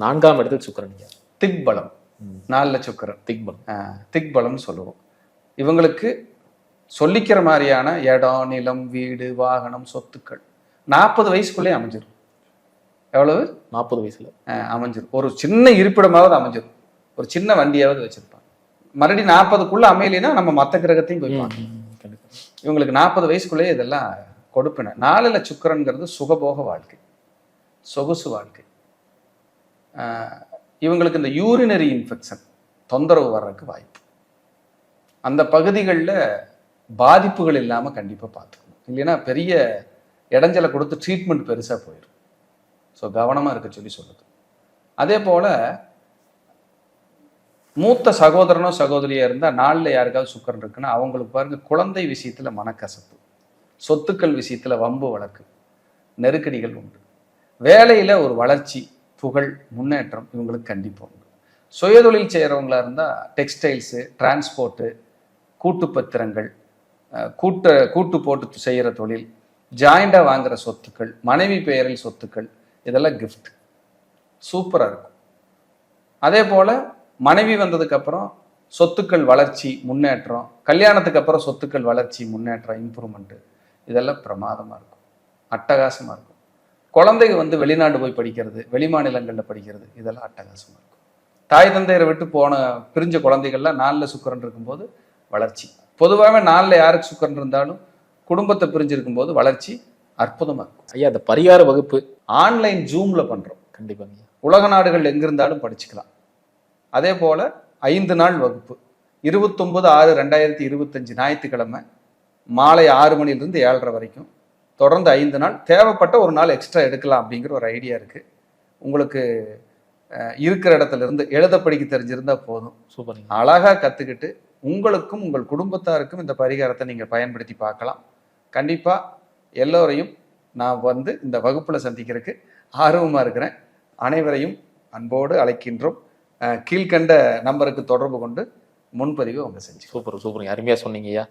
4ஆம் இடத்தில் சுக்கிரன். திக்பலம். 4ல் சுக்கிரன். திக்பலம். திக்பலம்னு சொல்லுவோம். இவங்களுக்கு சொல்லிக்கிற மாதிரியான இடம், நிலம், வீடு, வாகனம், சொத்துக்கள் 40 வயசுக்குள்ளே அமைஞ்சிடும். எவ்வளவு? 40 வயசுல அமைஞ்சிடும். ஒரு சின்ன இருப்பிடமாவது அமைஞ்சிடும். ஒரு சின்ன வண்டியாவது வச்சிருப்பாங்க. மறுபடியும் 40க்குள்ள அமையலைன்னா நம்ம மற்ற கிரகத்தையும் போய் பார்க்கணும். இவங்களுக்கு 40 வயசுக்குள்ளேயே இதெல்லாம் கொடுப்பின. 4ல் சுக்கிரன்கிறது சுகபோக வாழ்க்கை, சொகுசு வாழ்க்கை. இவங்களுக்கு இந்த யூரினரி இன்ஃபெக்ஷன் தொந்தரவு வர்றதுக்கு வாய்ப்பு. அந்த பகுதிகளில் பாதிப்புகள் இல்லாமல் கண்டிப்பாக பார்த்துக்கணும். இல்லைன்னா பெரிய இடைஞ்சலை கொடுத்து ட்ரீட்மெண்ட் பெருசாக போயிடும். ஸோ கவனமாக இருக்க சொல்லுது. அதே போல் மூத்த சகோதரனோ சகோதரியா இருந்தால் 4ல் யாருக்காவது சுக்கிரன் இருக்குன்னா அவங்களுக்கு பாருங்க, குழந்தை விஷயத்தில் மனக்கசப்பு, சொத்துக்கள் விஷயத்தில் வம்பு வழக்கு, நெருக்கடிகள் உண்டு. வேலையில் ஒரு வளர்ச்சி, புகழ், முன்னேற்றம் இவங்களுக்கு கண்டிப்பாக உண்டு. சுயதொழில் செய்கிறவங்களா இருந்தால் டெக்ஸ்டைல்ஸு, டிரான்ஸ்போர்ட்டு, கூட்டு பத்திரங்கள், கூட்டு போட்டு செய்கிற தொழில், ஜாயிண்டாக வாங்குகிற சொத்துக்கள், மனைவி பெயரில் சொத்துக்கள், இதெல்லாம் கிஃப்ட் சூப்பராக இருக்கும். அதே போல் மனைவி வந்ததுக்கப்புறம் சொத்துக்கள் வளர்ச்சி, முன்னேற்றம், கல்யாணத்துக்கு அப்புறம் சொத்துக்கள் வளர்ச்சி, முன்னேற்றம், இம்ப்ரூவ்மெண்ட்டு, இதெல்லாம் பிரமாதமாக இருக்கும், அட்டகாசமாக இருக்கும். குழந்தைங்க வெளிநாடு போய் படிக்கிறது, வெளிமாநிலங்களில் படிக்கிறது, இதெல்லாம் அட்டகாசமாக இருக்கும். தாய் தந்தையரை விட்டு பிரிஞ்ச குழந்தைகள்லாம் 4ல் சுக்கிரன் இருக்கும்போது வளர்ச்சி. பொதுவாகவே 4ல் யாருக்கு சுக்கிரன் இருந்தாலும் குடும்பத்தை பிரிஞ்சிருக்கும் போது வளர்ச்சி அற்புதமாக இருக்கும். ஐயா, அந்த பரிகார வகுப்பு ஆன்லைன் ஜூமில் பண்ணுறோம். கண்டிப்பாங்க. உலக நாடுகள் எங்கிருந்தாலும் படிச்சுக்கலாம். அதே போல் 5 நாள் வகுப்பு 29/6/2025 ஞாயிற்றுக்கிழமை மாலை 6 மணிலிருந்து 7:30 வரைக்கும் தொடர்ந்து 5 நாள். தேவைப்பட்ட ஒரு நாள் எக்ஸ்ட்ரா எடுக்கலாம் அப்படிங்கிற ஒரு ஐடியா இருக்குது. உங்களுக்கு இருக்கிற இடத்துல இருந்து எழுத படிக்க தெரிஞ்சிருந்தால் போதும். சூப்பர். அழகாக கற்றுக்கிட்டு உங்களுக்கும் உங்கள் குடும்பத்தாருக்கும் இந்த பரிகாரத்தை நீங்கள் பயன்படுத்தி பார்க்கலாம். கண்டிப்பாக எல்லோரையும் நான் இந்த வகுப்பில் சந்திக்கிறதுக்கு ஆர்வமாக இருக்கிறேன். அனைவரையும் அன்போடு அழைக்கின்றோம். கீழ்கண்ட நம்பருக்கு தொடர்பு கொண்டு முன்பதிவு அவங்க செஞ்சு. சூப்பர், அருமையாக சொன்னீங்க ஐயா.